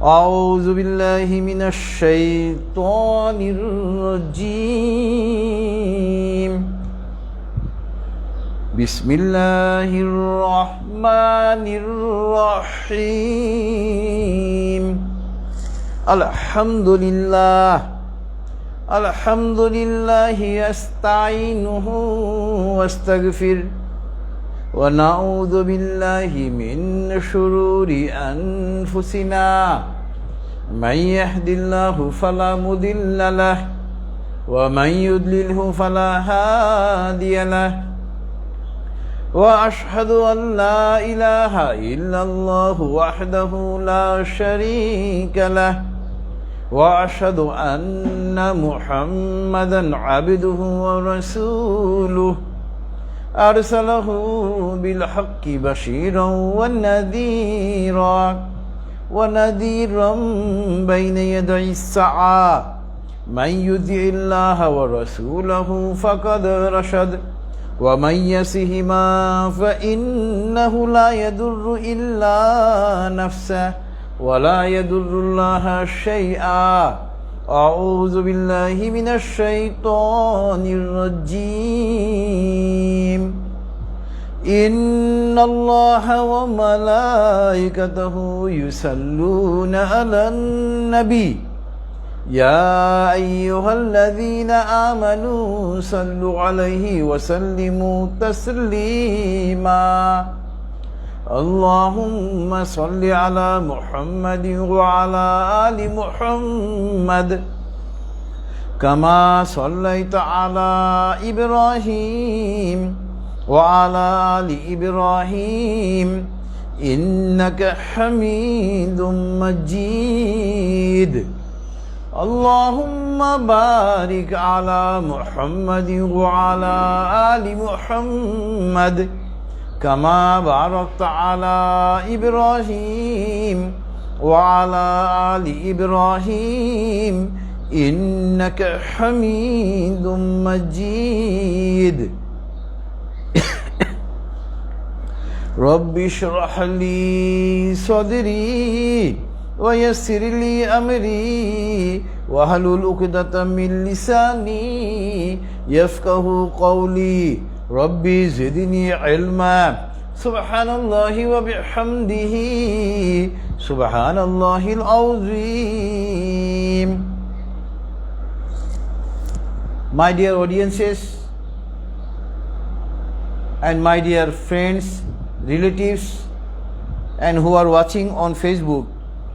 أعوذ بالله من الشيطان الرجيم بسم الله الرحمن الرحيم الحمد لله يستعينه واستغفر ونعوذ بالله من شرور أنفسنا من يهد الله فلا مضل له ومن يضلله فلا هادي له وأشهد أن لا إله إلا الله وحده لا شريك له وأشهد أن محمدا عبده ورسوله أرسله بالحق بشيرا ونذيرا بين يدي الساعة من يطع الله ورسوله فقد رشد ومن يعصهما فإنه لا يضر إلا نفسه ولا يضر الله شيئا أعوذ بالله من الشيطان الرجيم إن الله وملائكته يصلون على النبي يا أيها الذين آمنوا صلوا عليه وسلموا تسليما اللهم صل على محمد وعلى آل محمد كما صليت على إبراهيم وعلى آل إبراهيم إنك حميد مجيد اللهم بارك على محمد وعلى آل محمد كما باركت على إبراهيم وعلى آل إبراهيم إنك حميد مجيد رب اشرح لي صدري ويسر لي أمري واحلل عقدة من لساني يفقه قولي ربي زدني علما سبحان الله وبحمده سبحان الله العظيم. My dear audiences and my dear friends, relatives and who are watching on Facebook,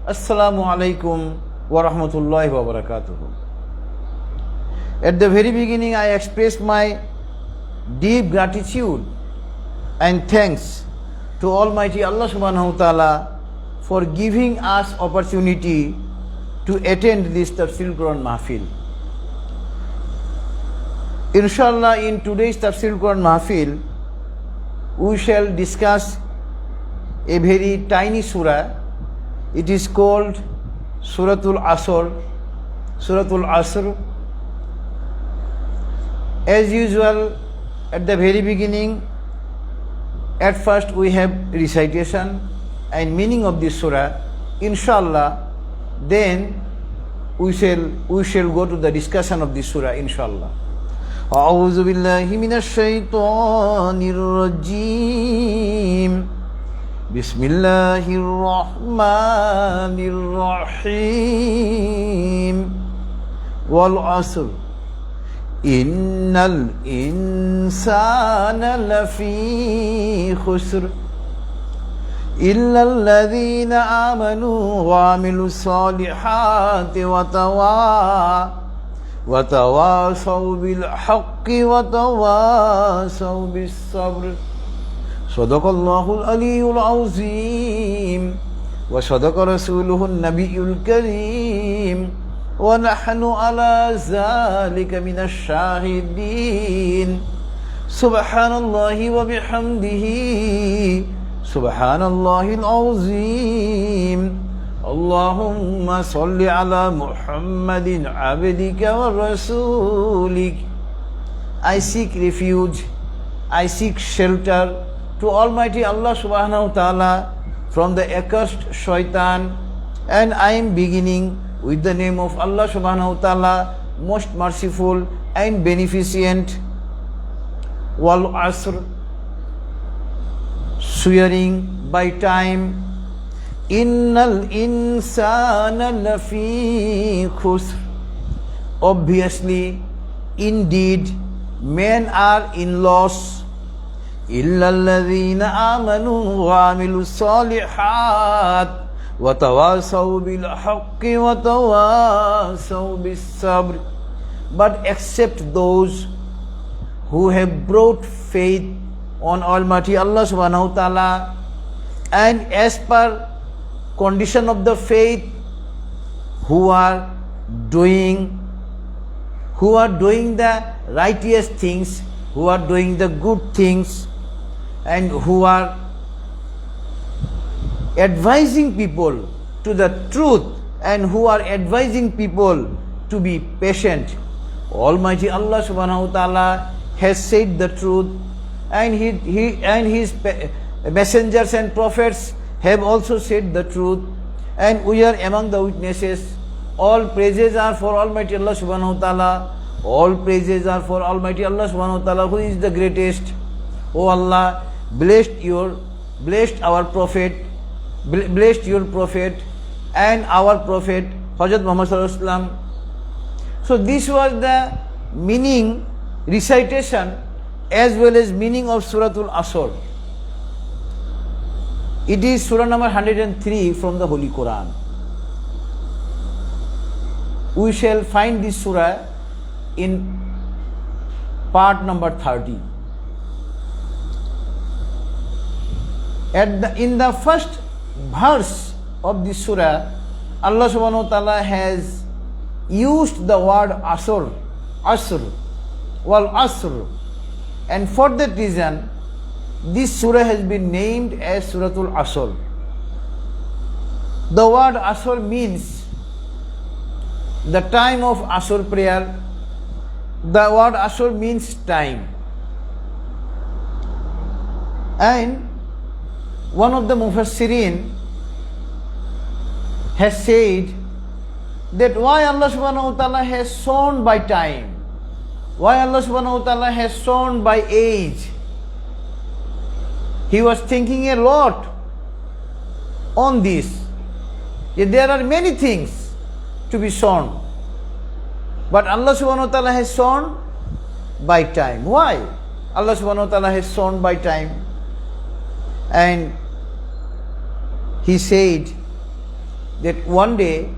Assalamu alaikum wa rahmatullahi wa barakatuh. At the very beginning I express my deep gratitude and thanks to Almighty Allah subhanahu wa ta'ala for giving us opportunity to attend this Tafsirul Qur'an Mahfil. Inshallah, in today's Tafsirul Qur'an Mahfil, we shall discuss a very tiny surah. It is called Suratul Asr. As usual, at the very beginning, at first we have recitation and meaning of this surah. Inshallah, then we shall go to the discussion of this surah, inshallah. أعوذ بالله من الشيطان الرجيم بسم الله الرحمن الرحيم والعصر إن الإنسان لفي خسر إلا الذين آمنوا وعملوا الصالحات وتواصوا بالحق وتواصوا بالصبر صدق الله العلي العظيم وصدق رسوله النبي الكريم ونحن على ذلك من الشاهدين سبحان الله وبحمده سبحان الله العظيم اللهم صل على محمد عبدك ورسولك. I seek refuge, I seek shelter to Almighty Allah subhanahu wa ta'ala from the accursed shaitan And I am beginning with the name of Allah subhanahu wa ta'ala, most merciful and beneficent. Wal asr, swearing by time. Innal insana lafi khusr. Obviously, indeed, men are in loss. Illa alladhina amanu wa amilu salihat wa tawasaw bil haqqi wa tawasaw bis sabr. But except those who have brought faith on Almighty Allah subhanahu wa ta'ala, and as per condition of the faith, who are doing the righteous things, who are doing the good things, and who are advising people to the truth, and who are advising people to be patient. Almighty Allah subhanahu wa ta'ala has said the truth, and his messengers and prophets have also said the truth, and we are among the witnesses. All praises are for Almighty Allah subhanahu wa ta'ala. All praises are for Almighty Allah subhanahu wa ta'ala, who is the greatest. O Allah, blessed your prophet and our prophet Hazrat Muhammad sallallahu alaihi wasallam. So this was the meaning, recitation, as well as meaning of Suratul Asr. It is surah number 103 from the Holy Qur'an. We shall find this surah in part number 30. In the first verse of this surah, Allah subhanahu wa ta'ala has used the word asr, wal asr, and for that reason this surah has been named as Suratul Asr. The word asr means the time of asr prayer. The word asr means time. And one of the Mufassirin has said that why Allah subhanahu wa ta'ala has shown by time, why Allah subhanahu wa ta'ala has shown by age. He was thinking a lot on this. There are many things to be shown, but Allah subhanahu wa ta'ala has shown by time. Why Allah subhanahu wa ta'ala has shown by time? And he said that one day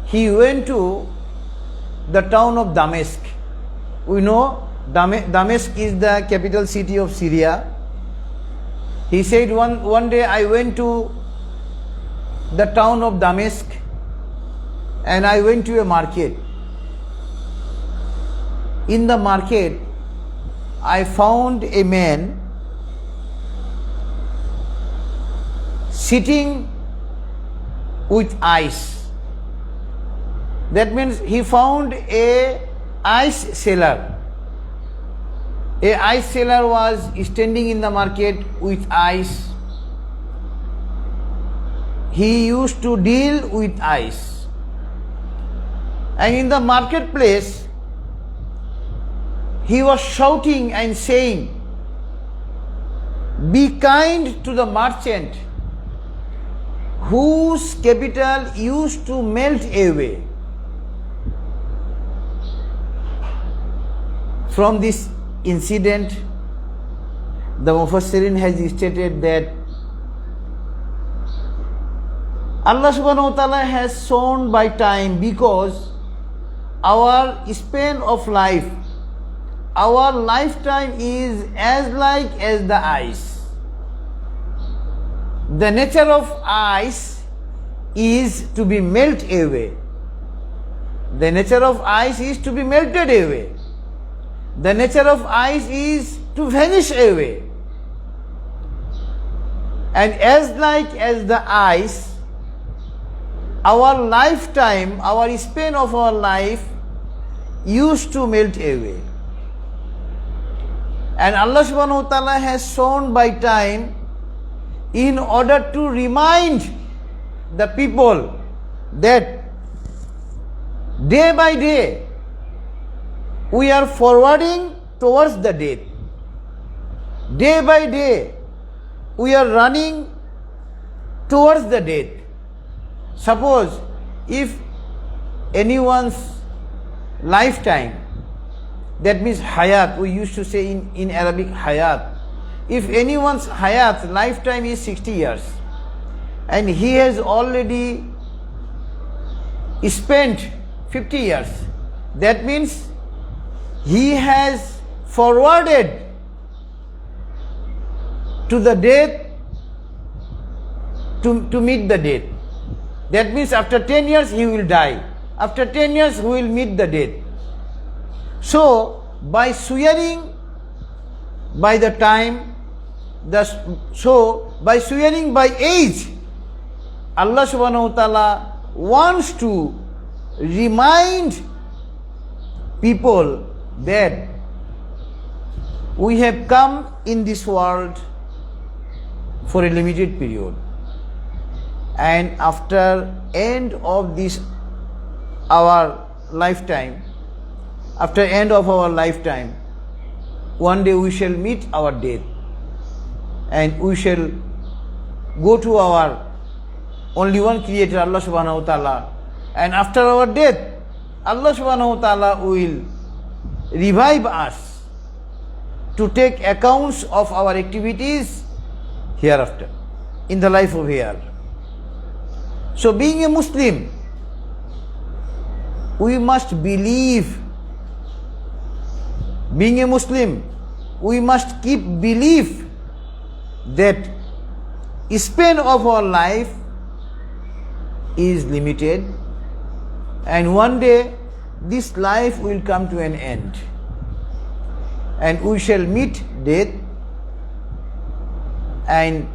he went to the town of Damascus. We know Damascus is the capital city of Syria. He said one day I went to the town of Damascus and I went to a market. In the market, I found a man sitting with ice. That means he found a ice seller. A ice seller was standing in the market with ice. He used to deal with ice. And in the marketplace, he was shouting and saying, "Be kind to the merchant whose capital used to melt away." From this incident, the Mufassirin has stated that Allah subhanahu wa ta'ala has shown by time, because our span of life, our lifetime is as like as the ice. The nature of ice is to be melted away. The nature of ice is to be melted away. The nature of ice is to vanish away. And as like as the ice, our lifetime, our span of our life used to melt away. And Allah subhanahu wa ta'ala has shown by time in order to remind the people that day by day we are forwarding towards the death. Day by day we are running towards the death. Suppose if anyone's lifetime, that means hayat, we used to say in Arabic hayat, if anyone's hayat, lifetime is 60 years and he has already spent 50 years, that means he has forwarded to the death to meet the death. That means after 10 years he will die. After 10 years he will meet the death. So by swearing by the time, by swearing by age, Allah subhanahu wa ta'ala wants to remind people that we have come in this world for a limited period, and after end of this our lifetime, after end of our lifetime, one day we shall meet our death and we shall go to our only one creator, Allah subhanahu wa ta'ala, and after our death Allah subhanahu wa ta'ala will revive us to take accounts of our activities hereafter, in the life of here. So being a Muslim, we must believe. Being a Muslim, we must keep belief that span of our life is limited, and one day this life will come to an end and we shall meet death, and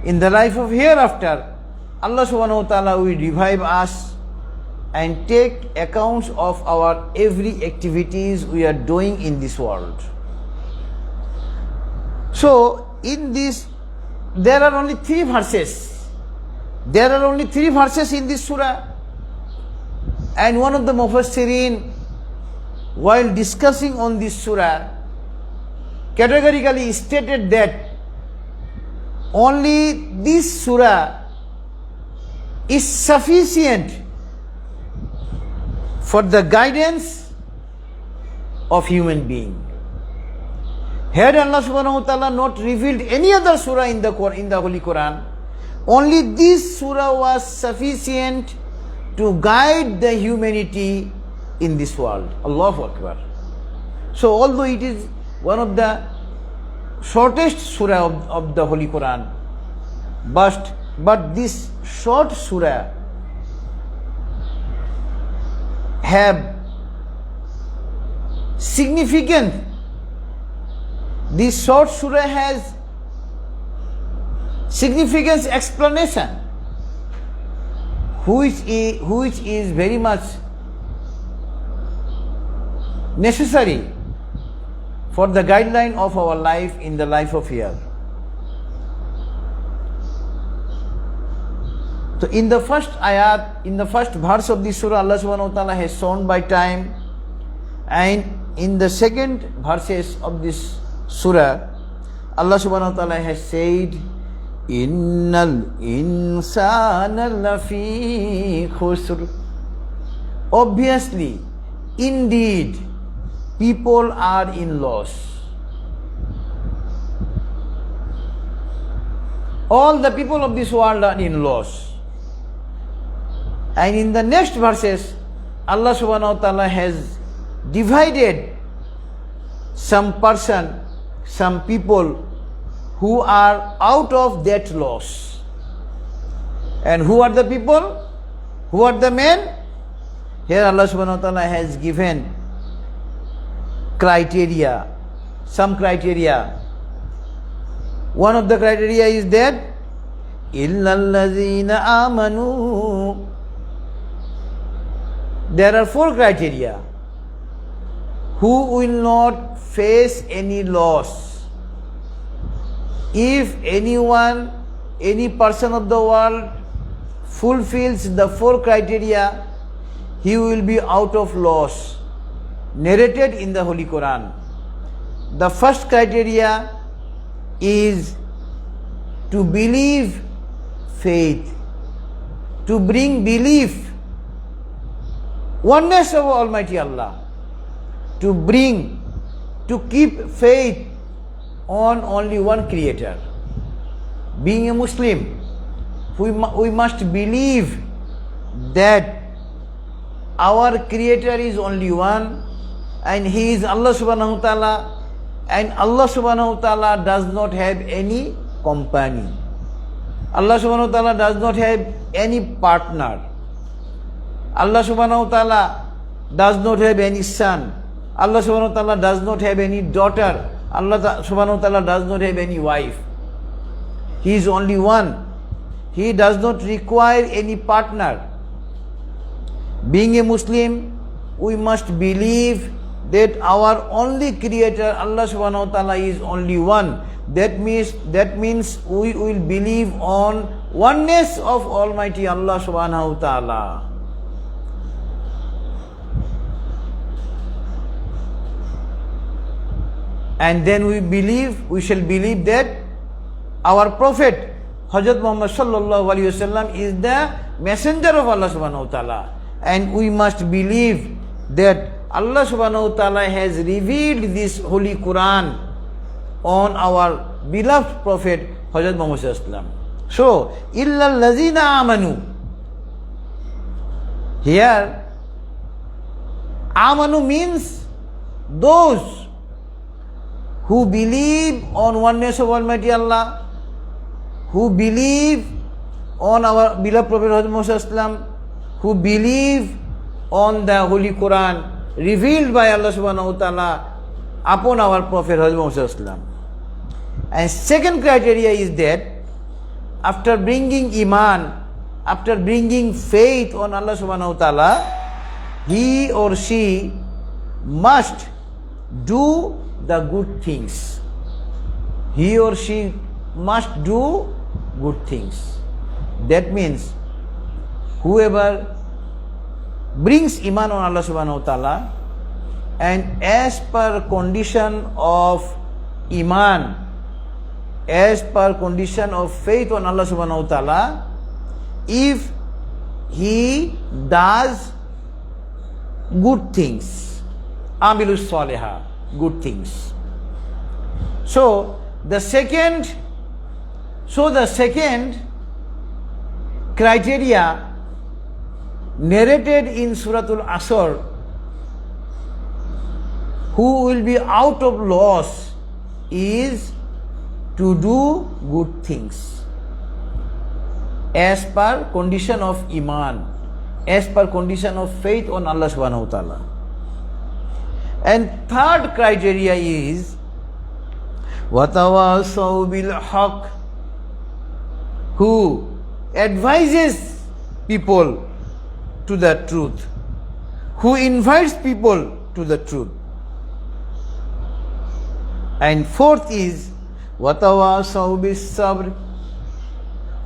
in the life of hereafter Allah subhanahu wa ta'ala will revive us and take accounts of our every activities we are doing in this world. So in this there are only 3 verses. There are only 3 verses in this surah, and one of the Mufassirin, while discussing on this surah, categorically stated that only this surah is sufficient for the guidance of human being. Had Allah subhanahu wa ta'ala not revealed any other surah in the Holy Quran, only this surah was sufficient to guide the humanity in this world. Allahu Akbar. So although it is one of the shortest surah of the Holy Quran, but this short surah have significant. This short surah has significance explanation, which is very much necessary for the guideline of our life in the life of here. So in the first ayat, in the first verse of this surah, Allah subhanahu wa ta'ala has shown by time, and in the second verses of this surah, Allah subhanahu wa ta'ala has said, Innal insana lafi khusr. Obviously, indeed, people are in loss. All the people of this world are in loss. And in the next verses, Allah subhanahu wa ta'ala has divided some person, some people who are out of that loss. And who are the people? Who are the men? Here Allah subhanahu wa ta'ala has given criteria, some criteria. One of the criteria is that illal ladzina amanu. There are 4 criteria. Who will not face any loss. If anyone, any person of the world fulfills the 4 criteria, he will be out of loss, narrated in the Holy Quran. The first criteria is to believe faith, to bring belief, oneness of Almighty Allah, to keep faith on only one Creator. Being a Muslim, we must believe that our Creator is only one, and He is Allah subhanahu wa ta'ala, and Allah subhanahu wa ta'ala does not have any companion. Allah subhanahu wa ta'ala does not have any partner. Allah subhanahu wa ta'ala does not have any son. Allah subhanahu wa ta'ala does not have any daughter. Allah subhanahu wa ta'ala does not have any wife. He is only one. He does not require any partner. Being a Muslim, we must believe that our only Creator, Allah subhanahu wa ta'ala, is only one. That means we will believe on oneness of Almighty Allah subhanahu wa ta'ala. And then we shall believe that our Prophet Hazrat Muhammad sallallahu alaihi wasallam is the messenger of Allah subhanahu wa ta'ala, and we must believe that Allah subhanahu wa ta'ala has revealed this Holy Quran on our beloved Prophet Hazrat Muhammad sallallahu alaihi wasallam. So, illa allazina amanu. Here, amanu means those who believe on oneness of Almighty Allah, who believe on our beloved Prophet Hazrat Muhammad sallallahu alaihi wasallam, who believe on the Holy Quran revealed by Allah subhanahu wa ta'ala upon our Prophet Hazrat Muhammad sallallahu alaihi wasallam. And second criteria is that after bringing iman, after bringing faith on Allah subhanahu wa ta'ala, he or she must do the good things. He or she must do good things. That means whoever brings iman on Allah subhanahu wa ta'ala, and as per condition of iman, as per condition of faith on Allah subhanahu wa ta'ala, if he does good things, amilus salihah, good things. So the second criteria narrated in Suratul Asr, who will be out of loss, is to do good things as per condition of iman, as per condition of faith on Allah subhanahu wa ta'ala. And third criteria is watawasaw bil haqq, who advises people to the truth, who invites people to the truth. And fourth is watawasaw bis sabr,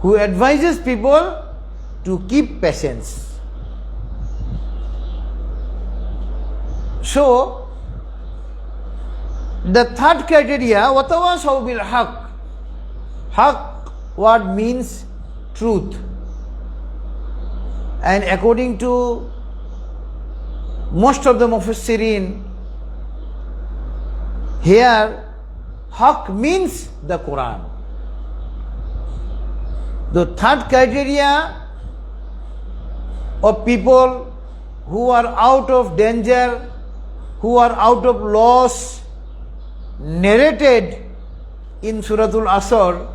who advises people to keep patience. So the third criteria, watawasaw bil haqq. Haqq word means truth, and according to most of the Mufassirin, here haqq means the Quran. The third criteria of people who are out of danger, who are out of loss, narrated in Suratul Asr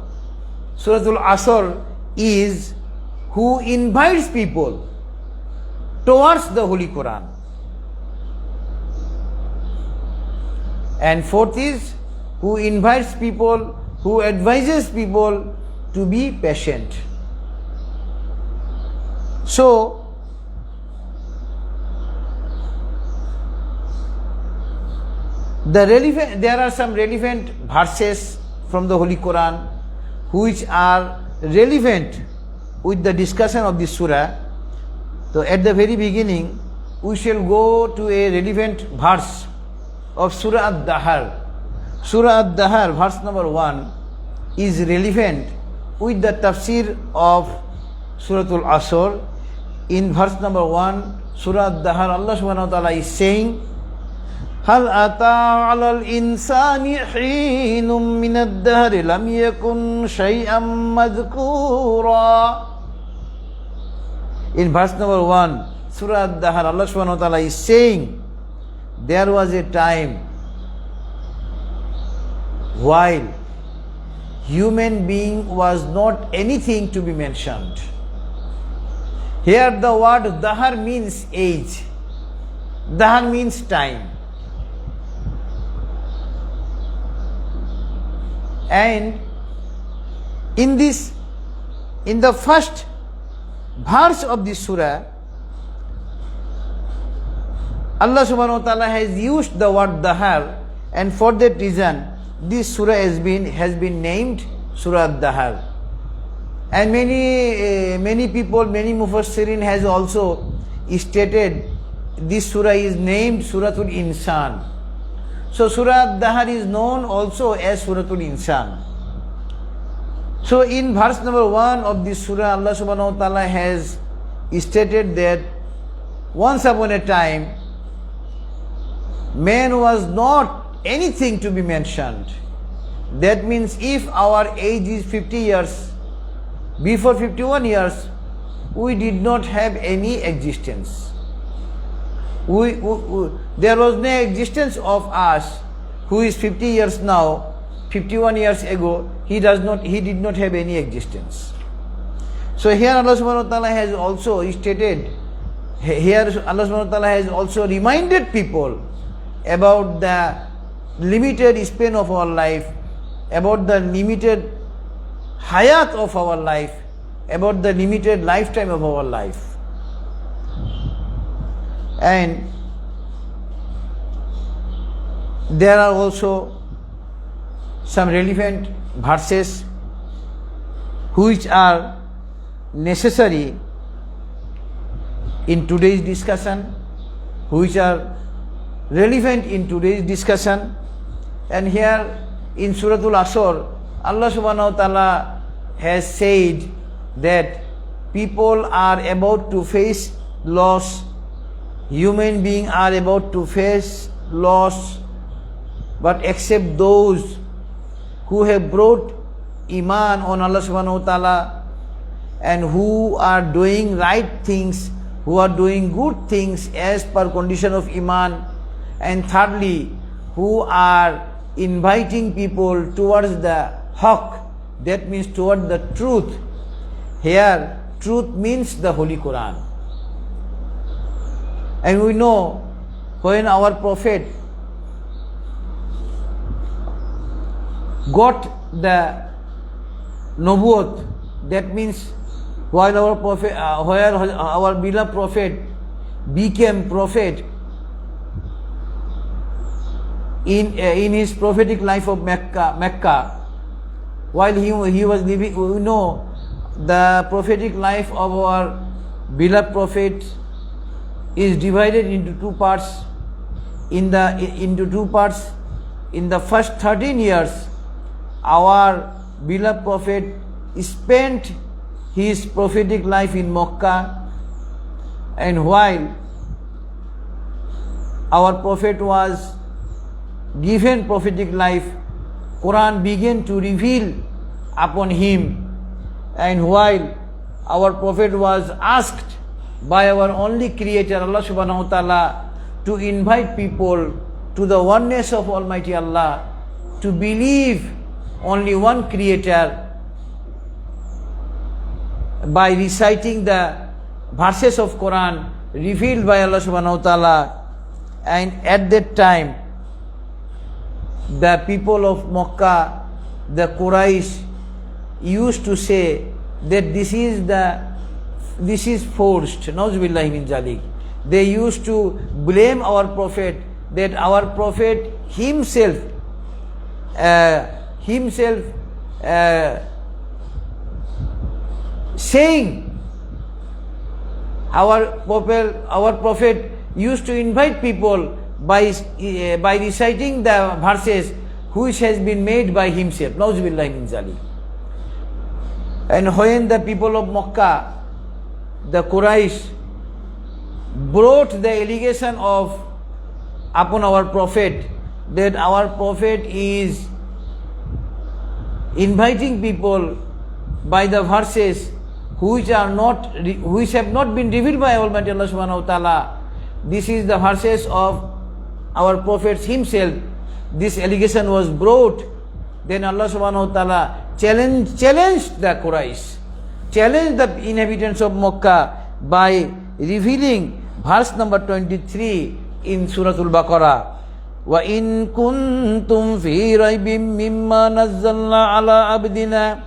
is who invites people towards the Holy Quran. And fourth is who invites people, who advises people to be patient. So there are some relevant verses from the Holy Quran which are relevant with the discussion of this surah. So at the very beginning, we shall go to a relevant verse of Surah Ad-Dahar. Surah Ad-Dahar, verse number 1, is relevant with the tafsir of Suratul Asr. In verse number 1, Surah Ad-Dahar, Allah subhanahu wa ta'ala is saying, هل أتى على الإنسان حين من الدهر لم يكن شيئا مذكورا. In verse number 1, Surah Ad-Dahar, Allah subhanahu wa ta'ala is saying, there was a time while human being was not anything to be mentioned. Here the word Dahar means age. Dahar means time. And in the first verse of this surah, Allah subhanahu wa ta'ala has used the word Dahar, and for that reason this surah has been named Surah Dahar. And many people, many mufassirin has also stated this surah is named Suratul Insan. So Surah Dahar is known also as Suratul Insan. So in verse number 1 of this surah, Allah subhanahu wa ta'ala has stated that once upon a time, man was not anything to be mentioned. That means if our age is 50 years, before 51 years, we did not have any existence. There was no existence of us who is 50 years now. 51 years ago, he did not have any existence. So here Allah subhanahu wa ta'ala has also stated, here Allah subhanahu wa ta'ala has also reminded people about the limited span of our life, about the limited hayat of our life, about the limited lifetime of our life. And there are also some relevant verses which are necessary in today's discussion, which are relevant in today's discussion. And here in Suratul Asr, Allah subhanahu wa ta'ala has said that people are about to face loss, human beings are about to face loss, but except those who have brought Iman on Allah subhanahu wa ta'ala and who are doing right things, who are doing good things as per condition of Iman, and thirdly, who are inviting people towards the haqq, that means towards the truth. Here, truth means the Holy Qur'an. And we know when our Prophet got the Nubuwwat, that means while our Prophet, where our beloved Prophet became Prophet in his prophetic life of Mecca, while he was living, we know the prophetic life of our beloved Prophet is divided into two parts. In the first 13 years, our beloved Prophet spent his prophetic life in Mecca, and while our Prophet was given prophetic life, Qur'an began to reveal upon him. And while our Prophet was asked by our only Creator, Allah subhanahu wa ta'ala, to invite people to the oneness of Almighty Allah, to believe only one Creator, by reciting the verses of Qur'an revealed by Allah subhanahu wa ta'ala. And at that time, the people of Makkah, the Quraysh, used to say that this is forced. Nauzubillahi min zalik. They used to blame our Prophet, that our Prophet himself saying our prophet used to invite people by reciting the verses which has been made by himself. Nauzubillahi min zalik. And when the people of Makkah, the Quraysh, brought the allegation upon our prophet that our prophet is inviting people by the verses which have not been revealed by Almighty Allah subhanahu wa ta'ala. This is the verses of our prophet himself. This allegation was brought. Then Allah subhanahu wa ta'ala challenged the Quraysh, challenged the inhabitants of Makkah by revealing verse number 23 in Suratul Baqarah. وَإِن كُنتُمْ فِي رَيْبٍ مِّمَّا نَزَّلْنَا عَلَىٰ عَبْدِنَا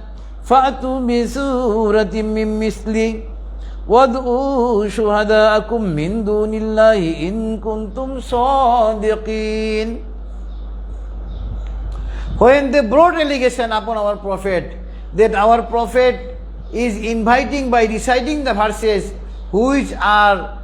فَأْتُوا بِسُورَةٍ مِّن مِّثْلِهِ وَادْعُوا شُهَدَاءَكُم مِّن دُونِ اللَّهِ إِن كُنتُمْ صَادِقِينَ. When they brought allegation upon our prophet that our prophet is inviting by reciting the verses which are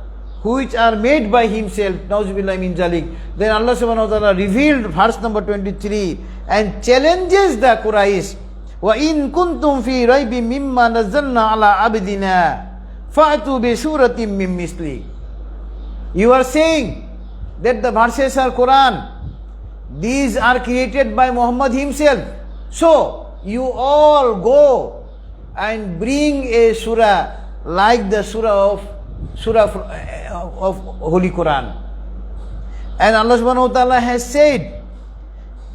made by himself, Nauzubillahi min zalik, then Allah subhanahu wa ta'ala revealed verse number 23 and challenges the Quraysh. وَإِن كُنْتُمْ فِي رَيْبٍ مِّمَّا نَزَّلْنَا عَلَىٰ عَبْدِنَا فَأْتُوا بِسُورَةٍ مِّن مِّثْلِهِ. You are saying that the verses are Qur'an. These are created by Muhammad himself. So you all go and bring a surah like the surah of Holy Qur'an. And Allah subhanahu wa ta'ala has said,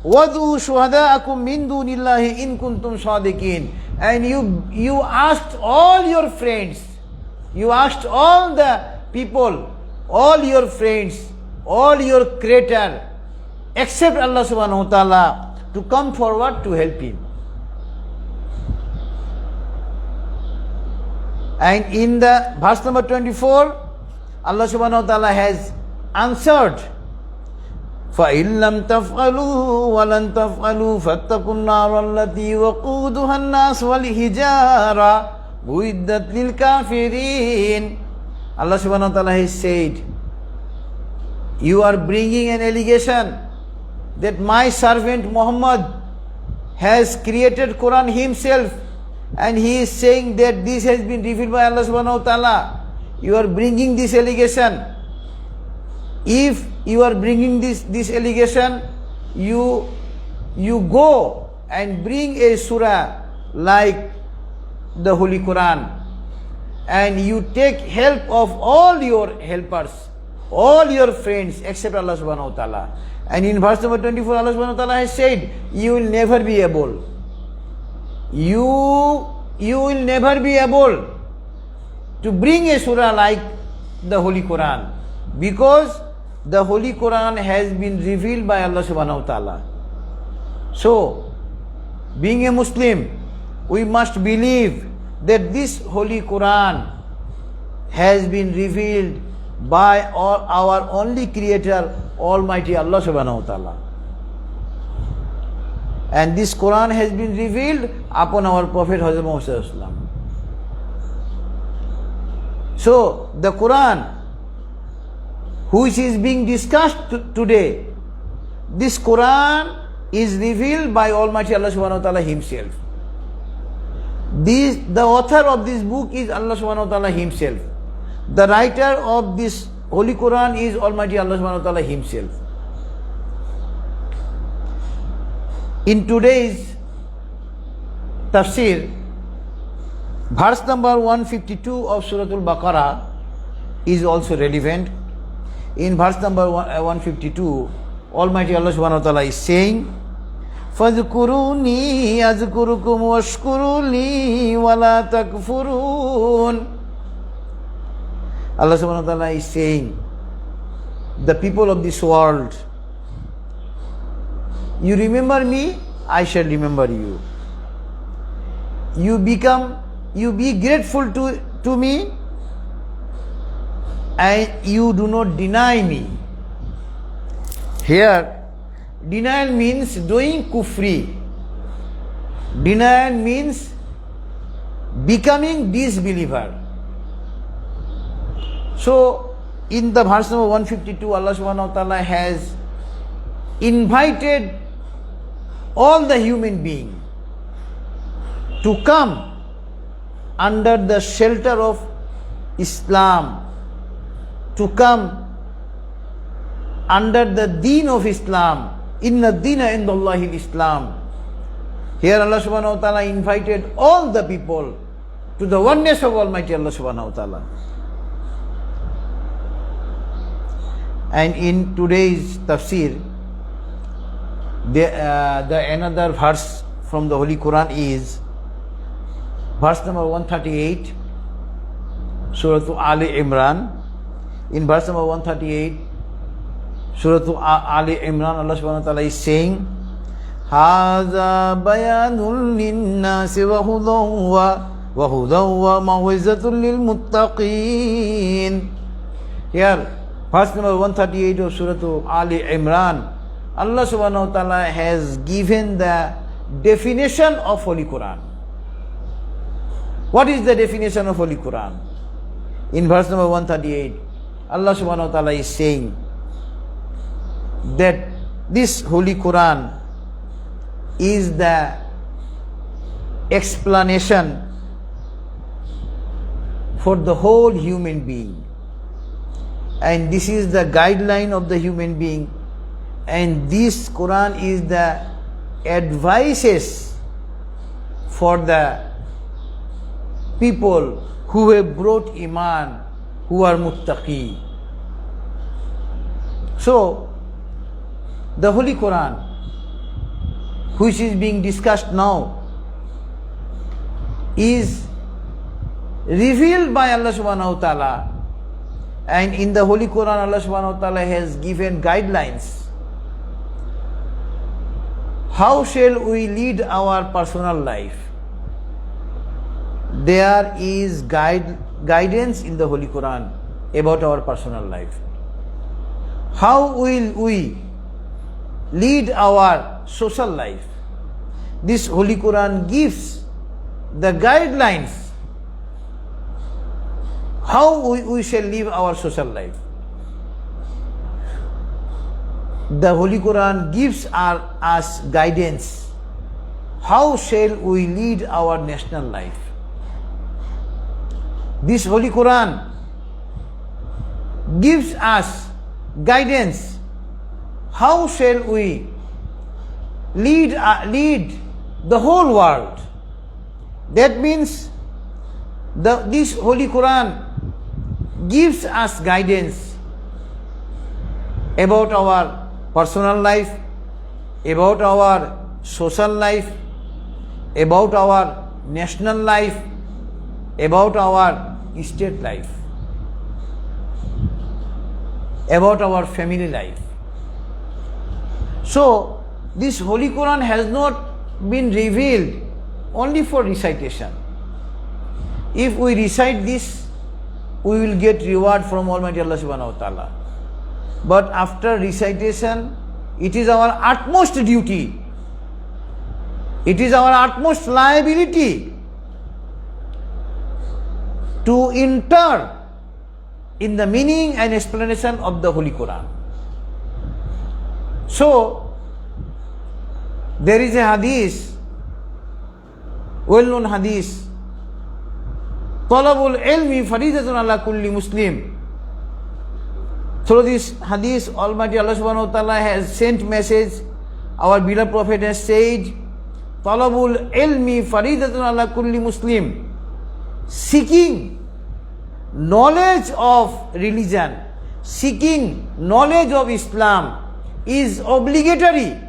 وَادْعُوا شُهَدَاءَكُم مِّن دُونِ اللَّهِ إِن كُنتُمْ صَادِقِينَ. And you asked all your friends, you asked all the people, all your friends, all your creator, except Allah subhanahu wa ta'ala, to come forward to help him. And in the verse number 24, Allah subhanahu wa ta'ala has answered, فَإِن لَمْ تَفْعَلُوا وَلَنْ تَفْعَلُوا فَاتَّقُوا النَّارَ الَّتِي وَقُودُهَا النَّاسُ وَالْحِجَارَةُ أُعِدَّتْ لِلْكَافِرِينَ. Allah subhanahu wa ta'ala has said, you are bringing an allegation that my servant Muhammad has created Quran himself, and he is saying that this has been revealed by Allah subhanahu wa ta'ala. You are bringing this allegation. If you are bringing this allegation, you go and bring a surah like the Holy Quran, and you take help of all your helpers, all your friends except Allah subhanahu wa ta'ala. And in verse number 24, Allah subhanahu wa ta'ala has said, you will never be able. You will never be able to bring a surah like the Holy Quran, because the Holy Quran has been revealed by Allah subhanahu wa ta'ala. So, being a Muslim, we must believe that this Holy Quran has been revealed by our only Creator, Almighty Allah subhanahu wa ta'ala. And this Quran has been revealed upon our Prophet Hazrat Muhammad sallallahu alaihi wasallam. So the Quran which is being discussed today, this Quran is revealed by Almighty Allah subhanahu wa ta'ala himself. The author of this book is Allah subhanahu wa ta'ala himself. The writer of this Holy Quran is Almighty Allah subhanahu wa ta'ala himself. In today's Tafsir, verse number 152 of Suratul Baqarah is also relevant. In verse number 152, Almighty Allah subhanahu wa ta'ala is saying, فَاذْكُرُونِي أَذْكُرُكُمْ وَاشْكُرُوا لِي وَلَا تَكْفُرُونَ. Allah subhanahu wa ta'ala is saying, the people of this world, you remember me, I shall remember you. You be grateful to me, and you do not deny me. Here, denial means doing kufri. Denial means becoming disbeliever. So in the verse number 152, Allah subhanahu wa ta'ala has invited all the human beings to come under the shelter of Islam, to come under the deen of Islam. Inna deena indallahi Islam. Here Allah subhanahu wa ta'ala invited all the people to the oneness of Almighty Allah subhanahu wa ta'ala. And in today's tafsir, the another verse from the Holy Qur'an is verse number 138, Suratul Ali Imran. In verse number 138, Suratul Ali Imran, Allah subhanahu wa ta'ala is saying, Haza bayanun linnasi wa hudan wa mawizatun lil muttaqin. Here, verse number 138 of Suratul Ali Imran, Allah subhanahu wa ta'ala has given the definition of Holy Qur'an. What is the definition of Holy Qur'an? In verse number 138, Allah subhanahu wa ta'ala is saying that this Holy Qur'an is the explanation for the whole human being, and this is the guideline of the human being, and this Quran is the advices for the people who have brought iman, who are muttaqi. So the Holy Quran, which is being discussed now, is revealed by Allah subhanahu wa ta'ala, and in the Holy Quran Allah subhanahu wa ta'ala has given guidelines. How shall we lead our personal life? There is guidance in the Holy Quran about our personal life. How will we lead our social life? This Holy Quran gives the guidelines how we shall live our social life. The Holy Quran gives us guidance. How shall we lead our national life? This Holy Quran gives us guidance. How shall we lead the whole world? That means this Holy Quran gives us guidance about our personal life, about our social life, about our national life, about our state life, about our family life. So this Holy Quran has not been revealed only for recitation. If we recite this, we will get reward from Almighty Allah subhanahu wa ta'ala. But after recitation, it is our utmost duty, it is our utmost liability to enter in the meaning and explanation of the Holy Quran. So there is a hadith, well-known hadith, Talabul ilmi faridatun ala kulli Muslim. Through this hadith, Almighty Allah subhanahu wa ta'ala has sent message. Our beloved Prophet has said, Talabul ilmi faridatun ala kulli Muslim. Seeking knowledge of religion, seeking knowledge of Islam is obligatory.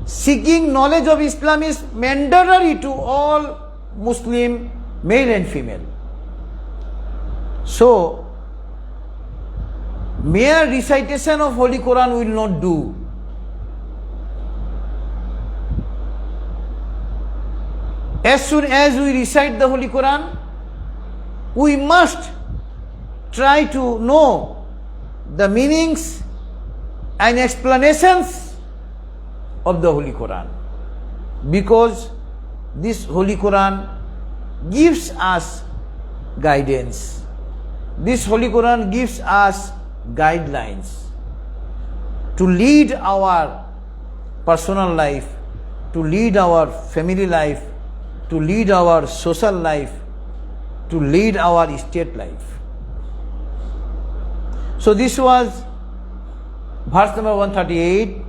Seeking knowledge of Islam is mandatory to all Muslim, male and female. So mere recitation of Holy Quran will not do. As soon as we recite the Holy Quran, we must try to know the meanings and explanations of the Holy Quran, because this Holy Quran gives us guidance. This Holy Quran gives us guidelines to lead our personal life, to lead our family life, to lead our social life, to lead our state life. So this was verse number 138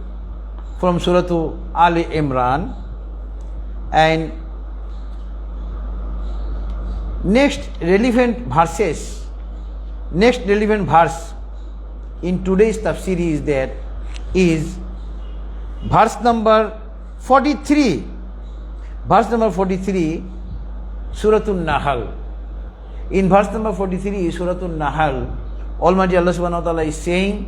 from Suratul Ali Imran. And next relevant verse in today's tafsir is verse number 43. Verse number 43, Suratul Nahl. In verse number 43, Suratul Nahl, Almighty Allah subhanahu wa ta'ala is saying,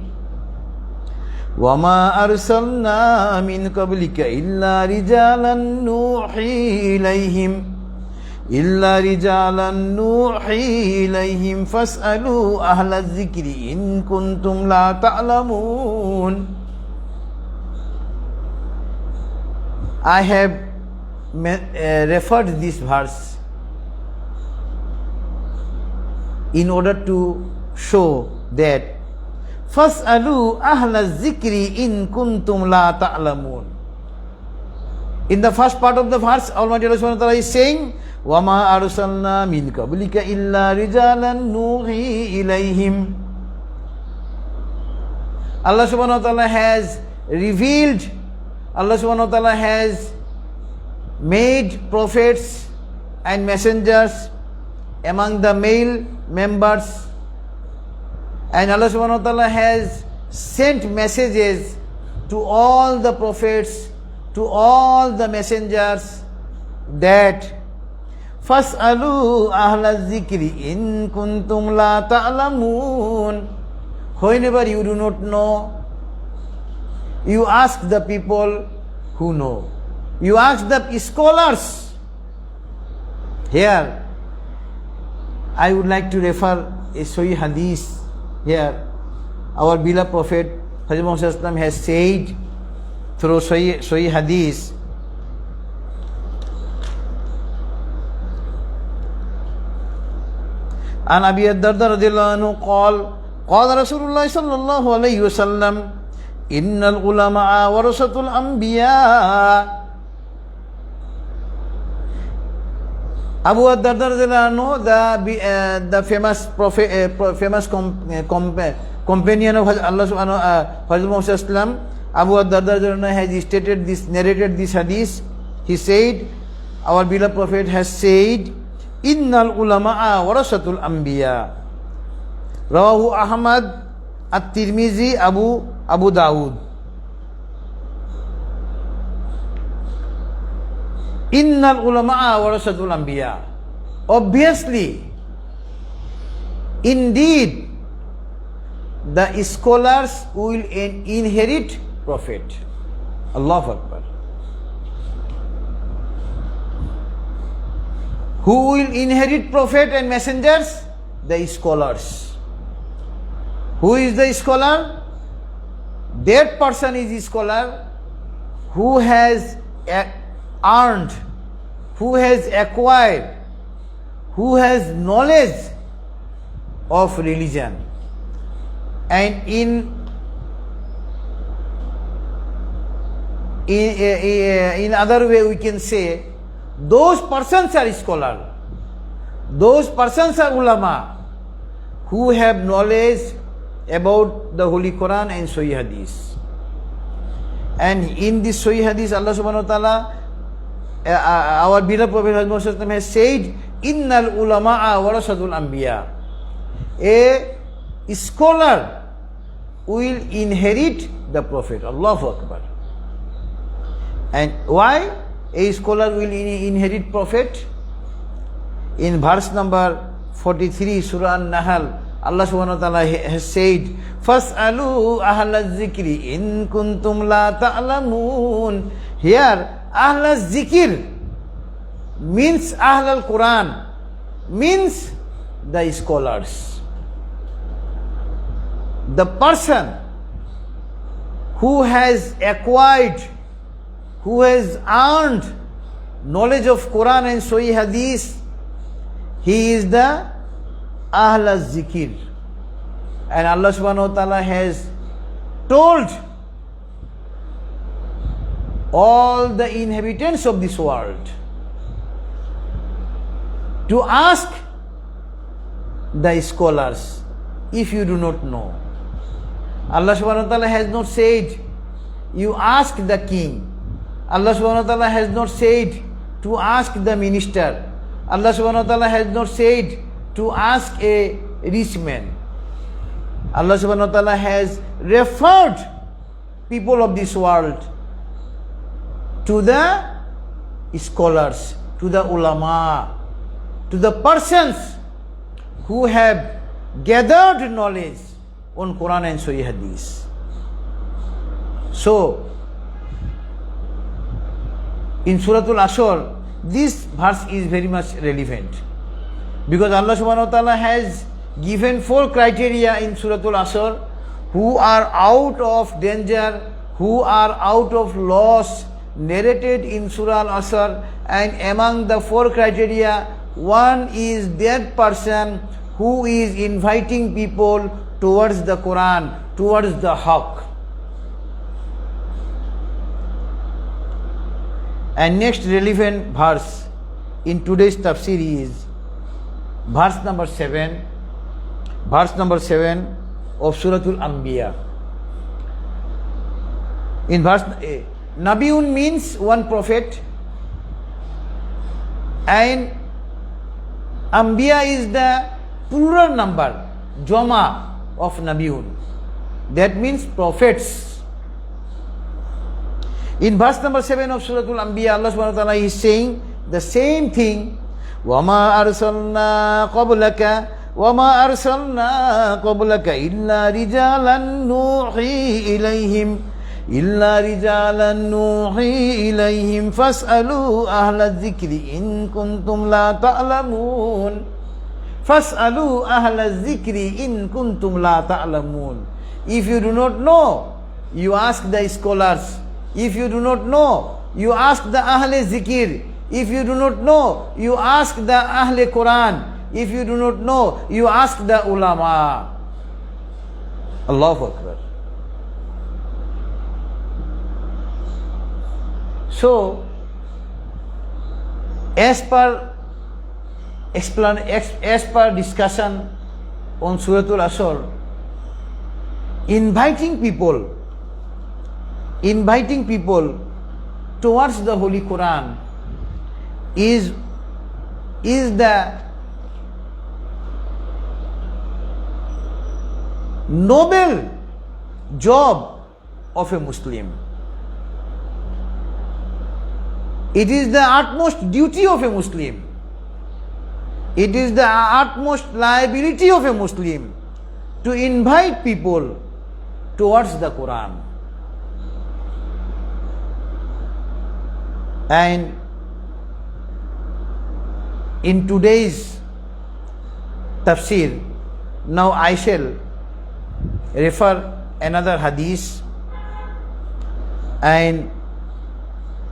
وَمَا أَرْسَلْنَا مِنْ قَبْلِكَ إِلَّا رِجَالًا نُوحِي إِلَيْهِمْ فَاسْأَلُوا أَهْلَ الذِّكْرِ إِن كُنْتُمْ لَا تَعْلَمُونَ. I have referred this verse in order to show that فَاسْأَلُوا أَهْلَ الذِّكْرِ إِن كُنْتُمْ لَا تَعْلَمُونَ. In the first part of the verse, Almighty Allah subhanahu wa ta'ala is saying, وَمَا أَرْسَلْنَا مِنْ قَبْلِكَ إِلَّا رِجَالًا نُوحِي إِلَيْهِمْ. Allah subhanahu wa ta'ala has revealed, Allah subhanahu wa ta'ala has made prophets and messengers among the male members, and Allah subhanahu wa ta'ala has sent messages to all the prophets, to all the messengers, that فَاسْأَلُوا أَهْلَ الذِّكْرِ إِن كُنْتُمْ لَا تَعْلَمُونَ. Whenever you do not know, you ask the people who know. You ask the scholars. Here, I would like to refer a Sahih Hadith. Here, our beloved Prophet Hazrat Muhammad has said through Sahih Hadith, عن أبي الدرداء رضي الله عنه قال رسول الله صلى الله عليه وسلم إن العلماء ورثة الأنبياء. Abu Darda radhiyallahu anhu, the famous prophet, famous companion of Allah subhanahu Hazrat Muhammad, Abu Darda radhiyallahu anhu has stated this, narrated this hadith. He said, our beloved Prophet has said, Innal ulama'a warasatul anbiya. Rawahu Ahmad, At-Tirmizi, Abu Dawud. Innal ulama'a warasatul anbiya. Obviously, indeed, the scholars will inherit Prophet. Allahu Akbar. Who will inherit Prophet and messengers? The scholars. Who is the scholar? That person is a scholar who has earned, who has acquired, who has knowledge of religion. And in other way we can say, those persons are scholars, those persons are ulama, who have knowledge about the Holy Quran and Sahih Hadith. And in this Sahih Hadith, Allah subhanahu wa ta'ala, our beloved Prophet Muhammad has said, Innal ulama'a warasatul anbiya. A scholar will inherit the Prophet. Allahu Akbar. And why a scholar will inherit Prophet? In verse number 43, Surah An-Nahl, Allah subhanahu wa ta'ala has said, Fas'alu ahla zikri in kuntum la ta'lamun. Here, ahla zikr means ahl al-Quran, means the scholars. The person who has acquired, who has earned knowledge of Quran and Sahih Hadith, He is the Ahl al-Zikr. And Allah subhanahu wa ta'ala has told all the inhabitants of this world to ask the scholars if you do not know. Allah subhanahu wa ta'ala has not said you ask the king. Allah subhanahu wa ta'ala has not said to ask the minister. Allah subhanahu wa ta'ala has not said to ask a rich man. Allah subhanahu wa ta'ala has referred people of this world to the scholars, to the ulama, to the persons who have gathered knowledge on Qur'an and Sahih Hadith. So, in Suratul Asr, this verse is very much relevant because Allah subhanahu wa ta'ala has given 4 criteria in Suratul Asr who are out of danger, who are out of loss, narrated in Surah Al-Asr. And among the 4 criteria, one is that person who is inviting people towards the Quran, towards the Haqq. And next relevant verse in today's tafsir is verse number 7 of Suratul Anbiya. In verse Nabiun means one prophet, and Anbiya is the plural number, Jama of Nabiun. That means prophets. In verse number 7 of Suratul Anbiya, Allah subhanahu wa ta'ala is saying the same thing. وَمَا أَرْسَلْنَا قَبْلَكَ إِلَّا رِجَالًا نُوحِي إِلَيْهِمْ فَاسْأَلُوا أَهْلَ الذِّكْرِ إِن كُنتُمْ لَا تَعْلَمُونَ. If you do not know, you ask the scholars. If you do not know, you ask the Ahl Zikr. If you do not know, you ask the Ahl Quran. If you do not know, you ask the ulama. Allahu Akbar. So, as per discussion on Suratul Asr, inviting people towards the Holy Quran is the noble job of a Muslim. It is the utmost duty of a Muslim. It is the utmost liability of a Muslim to invite people towards the Quran. And in today's tafsir, now I shall refer another hadith, and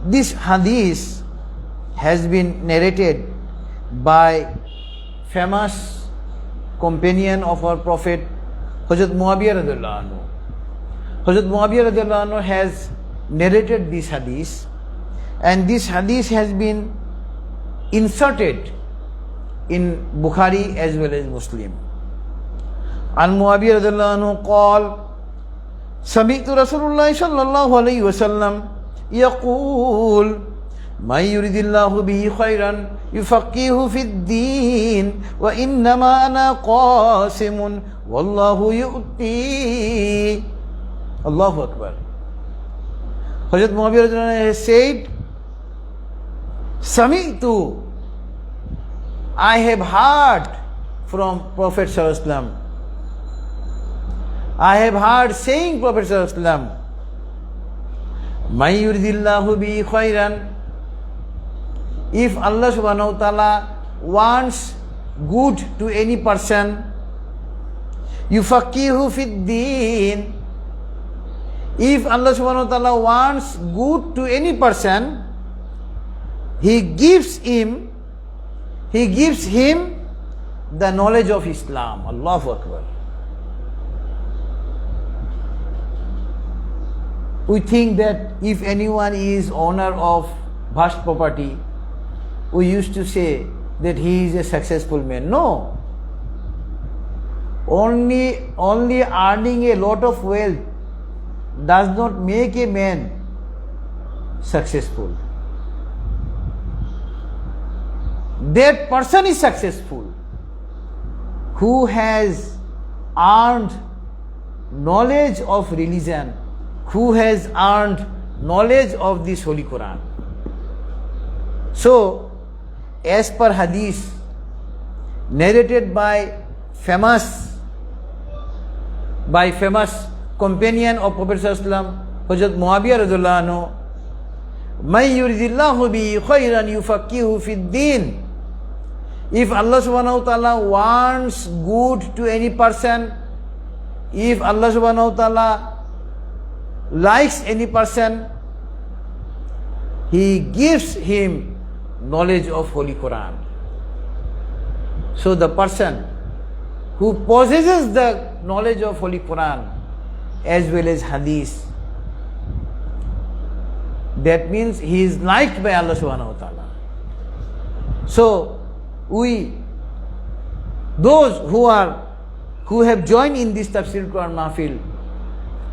this hadith has been narrated by famous companion of our Prophet, Hazrat Muawiyah radhiyallahu anhu. Hazrat Muawiyah radhiyallahu anhu has narrated this hadith, and this hadith has been inserted in Bukhari as well as Muslim. An Muawiyah radhiyallahu anhu قال سمعت رسول الله صلى الله عليه وسلم يقول من يريد الله به خيرا يفقهه في الدين وإنما أنا قاسم والله يؤتي. Allahu Akbar. Hazrat Muawiyah radhiyallahu anhu has said, Sami'tu, I have heard from Prophet sallallahu alaihi wasallam. I have heard saying Prophet sallallahu alaihi wasallam, May yuridillahu bi khairan. If Allah subhanahu wa ta'ala wants good to any person, yufaqihu fid deen. If Allah subhanahu wa ta'ala wants good to any person, He gives him the knowledge of Islam. Allahu Akbar. We think that if anyone is owner of vast property, we used to say that he is a successful man. No. Only earning a lot of wealth does not make a man successful. That person is successful who has earned knowledge of religion, who has earned knowledge of this Holy Qur'an. So, as per hadith narrated by famous companion of Prophet ﷺ, Hazrat Muawiyah radhiyallahu anhu, "Man yuridillahu bihi khairan yufaqqihu fid din." If Allah subhanahu wa ta'ala wants good to any person, if Allah subhanahu wa ta'ala likes any person, He gives him knowledge of Holy Qur'an. So the person who possesses the knowledge of Holy Qur'an as well as Hadith, that means he is liked by Allah subhanahu wa ta'ala. So those who have joined in this Tafsirul Qur'an Mahfil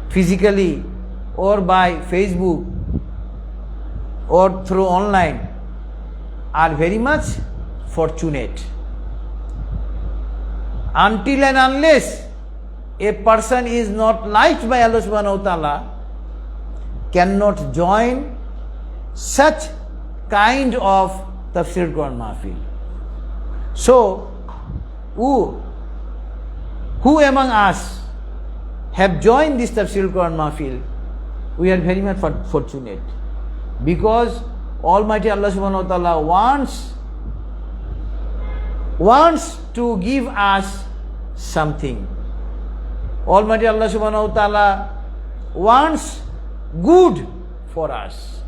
physically or by Facebook or through online are very much fortunate. Until and unless a person is not liked by Allah subhanahu wa ta'ala, cannot join such kind of Tafsirul Qur'an Mahfil. So, who among us have joined this Tafsirul Qur'an Mahfil? We are very much fortunate, because Almighty Allah subhanahu wa ta'ala wants to give us something. Almighty Allah subhanahu wa ta'ala wants good for us.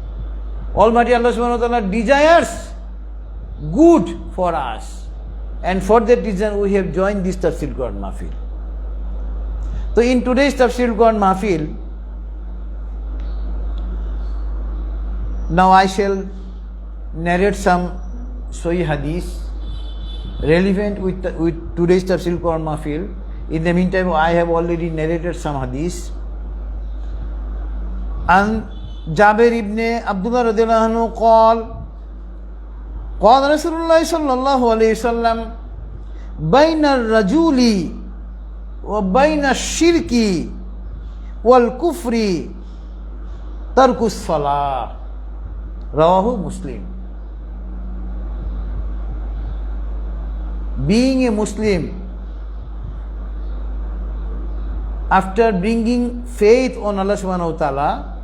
Almighty Allah subhanahu wa ta'ala desires good for us. And for that reason we have joined this Tafsirul Qur'an Mahfil. So in today's Tafsirul Qur'an Mahfil, now I shall narrate some Sahih Hadith relevant with today's Tafsirul Qur'an Mahfil. In the meantime, I have already narrated some Hadith. And Jabir ibn Abdullah radhiyallahu anhu قال رسول الله صلى الله عليه وسلم بين الرجل وبين الشرك والكفر ترك الصلاة رواه Muslim. Being a Muslim, after bringing faith on Allah subhanahu wa ta'ala,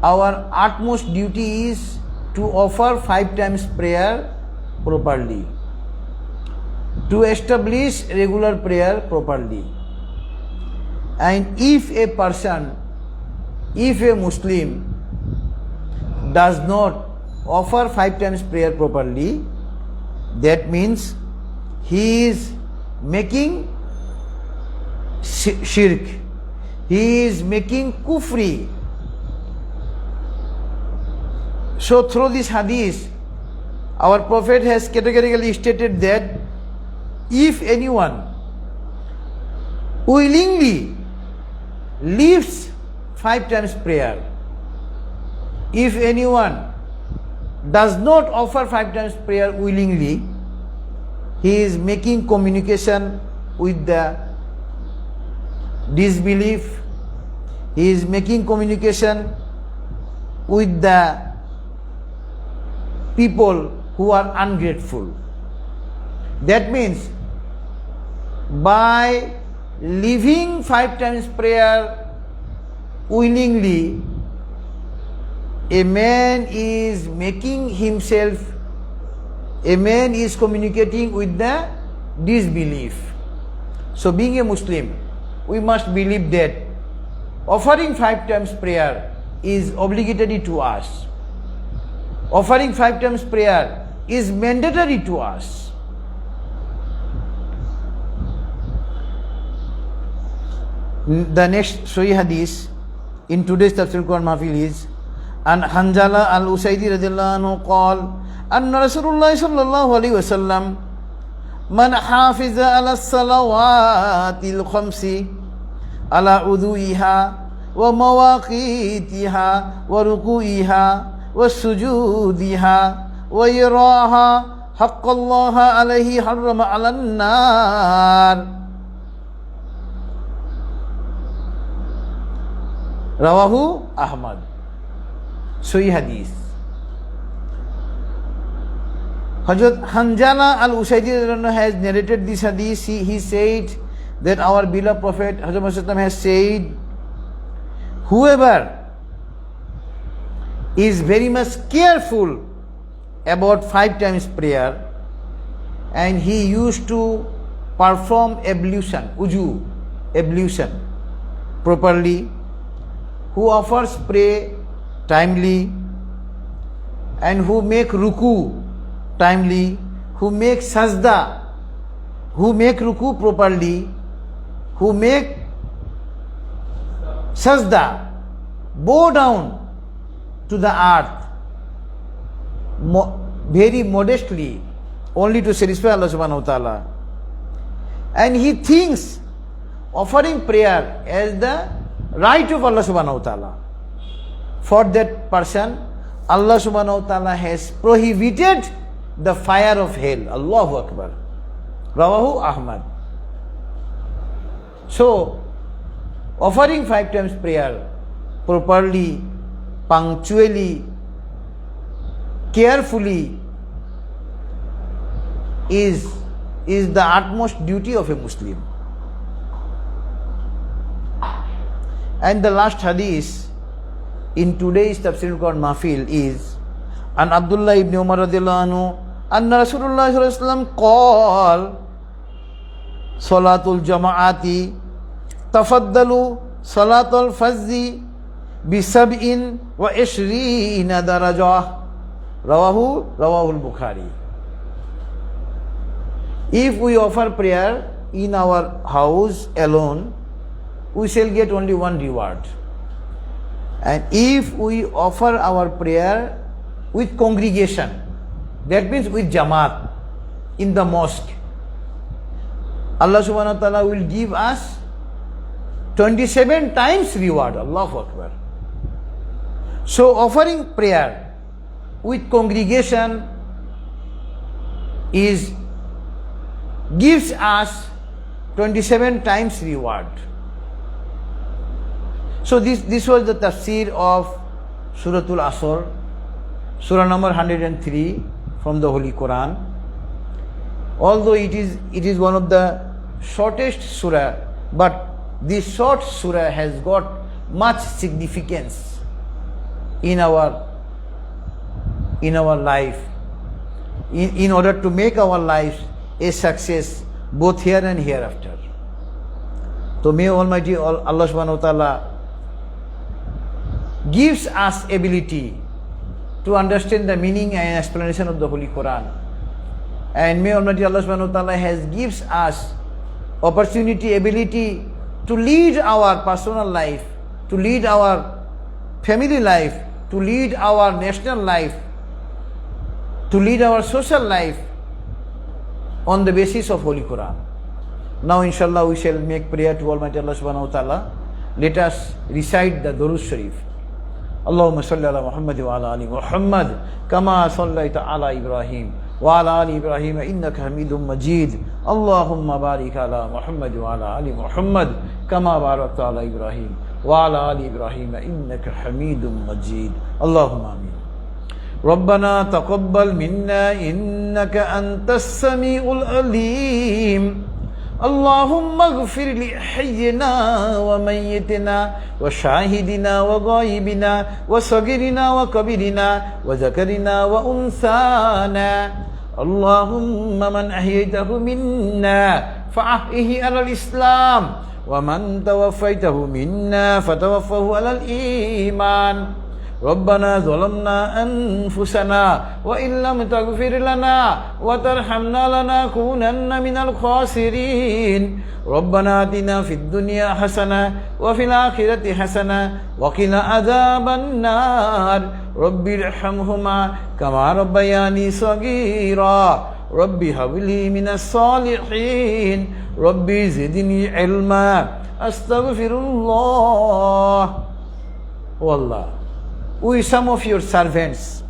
our utmost duty is to offer 5 times prayer properly, to establish regular prayer properly. And if a Muslim does not offer 5 times prayer properly, that means he is making shirk, he is making kufri. So through this hadith, our Prophet has categorically stated that if anyone willingly leaves 5 times prayer, if anyone does not offer 5 times prayer willingly, he is making communication with the disbelief, he is making communication with the people who are ungrateful. That means by leaving 5 times prayer willingly, a man is communicating with the disbelief. So being a Muslim, we must believe that offering 5 times prayer is obligatory to us. Offering 5 times prayer is mandatory to us. The next Sahih hadith in today's Tafsirul Qur'an Mahfil is an Hanzala al-Usaidi radhiyallahu anhu qala anna Rasulullah sallallahu alaihi wasallam man hafiza ala salawatil khamsi ala udhuiha wa mawaqitiha wa ruku'iha wa sujudiha wa yaraha haqqallaha alaihi harrama ala an-nar. Rawahu Ahmad. Sahih hadith. Hazrat Hanzala al-Usaidi has narrated this hadith. He said that our beloved Prophet Hazrat Muhammad has said, whoever is very much careful about 5 times prayer and he used to perform ablution, wuju, ablution properly, who offers pray timely and who make ruku timely, who make sajda, who make ruku properly, who make sajda, bow down to the earth very modestly, only to satisfy Allah subhanahu wa ta'ala, and he thinks offering prayer as the right of Allah subhanahu wa ta'ala. For that person, Allah subhanahu wa ta'ala has prohibited the fire of hell. Allahu Akbar. Rawahu Ahmad. So, offering 5 times prayer properly, punctually, carefully is the utmost duty of a Muslim. And the last hadith in today's Tafsirul Qur'an Mahfil is an Abdullah ibn Umar radhiyallahu anhu anna Rasulullah sallallahu alaihi wasallam qala Salatul jama'ati tafaddalu Salatul fazzi bi sab'in wa ishrina darajah. Rawahu al-Bukhari. If we offer prayer in our house alone, we shall get only one reward. And if we offer our prayer with congregation, that means with Jamaat in the mosque, Allah subhanahu wa ta'ala will give us 27 times reward. Allahu Akbar. So offering prayer with congregation gives us 27 times reward. So this was the tafsir of Suratul Asr, surah number 103 from the Holy Qur'an. Although it is one of the shortest surah, but this short surah has got much significance in our life, in order to make our lives a success both here and hereafter. So may Almighty Allah subhanahu wa ta'ala gives us ability to understand the meaning and explanation of the Holy Quran, and may Almighty Allah subhanahu wa ta'ala gives us opportunity, ability to lead our personal life, to lead our family life, to lead our national life, to lead our social life on the basis of Holy Quran. Now inshallah we shall make prayer to Almighty Allah subhanahu wa ta'ala. Let us recite the Durud Sharif. Allahumma salli ala Muhammad wa ala ali Muhammad kama sallaita ala Ibrahim wa ala ali Ibrahim innaka Hamidum Majid. Allahumma barik ala Muhammad wa ala ali Muhammad kama barakta ala Ibrahim wa ala ali Ibrahim innaka Hamidum Majid. Allahumma amin. ربنا تقبل منا إنك أنت السميع العليم اللهم اغفر لحينا وميتنا وشاهدنا وغائبنا وصغيرنا وكبيرنا وذكرنا وأنثانا اللهم من أحييته منا فأحيه على الإسلام ومن توفيته منا فتوفه على الإيمان ربنا ظلمنا أنفسنا وإن لم تغفر لنا وترحمنا لنكونن من الخاسرين ربنا آتنا في الدنيا حسنة وفي الآخرة حسنة وقنا عذاب النار رب ارحمهما كما ربياني صغيرا رب هب لي من الصالحين رب زدني علما أستغفر الله. Oh Allah, we, some of your servants,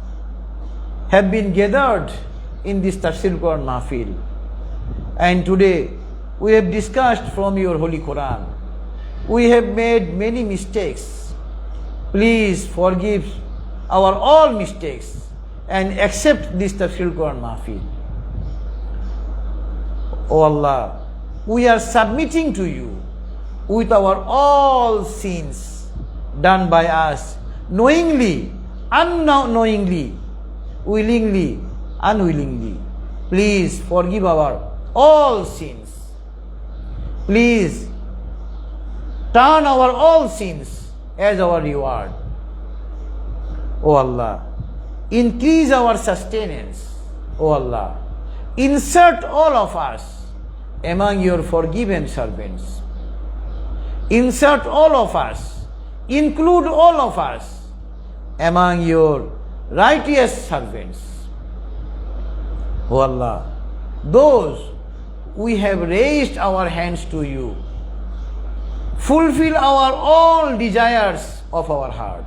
have been gathered in this Tafsirul Quran Mahfil, and today we have discussed from your Holy Quran. We have made many mistakes. Please forgive our all mistakes and accept this Tafsirul Quran Mahfil. Oh Allah, we are submitting to you with our all sins done by us, knowingly, unknowingly, willingly, unwillingly. Please forgive our all sins. Please turn our all sins as our reward. O Allah, increase our sustenance. O Allah, insert all of us among your forgiven servants. Insert all of us, include all of us among your righteous servants. O Allah, those we have raised our hands to you, fulfill our all desires of our heart.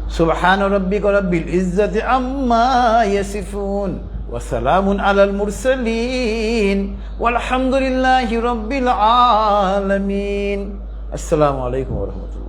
Subhana rabbika rabbil izzati amma yasifun wa salamun alal mursaleen walhamdulillahi rabbil alamin. Assalamu alaikum wa rahmatullah.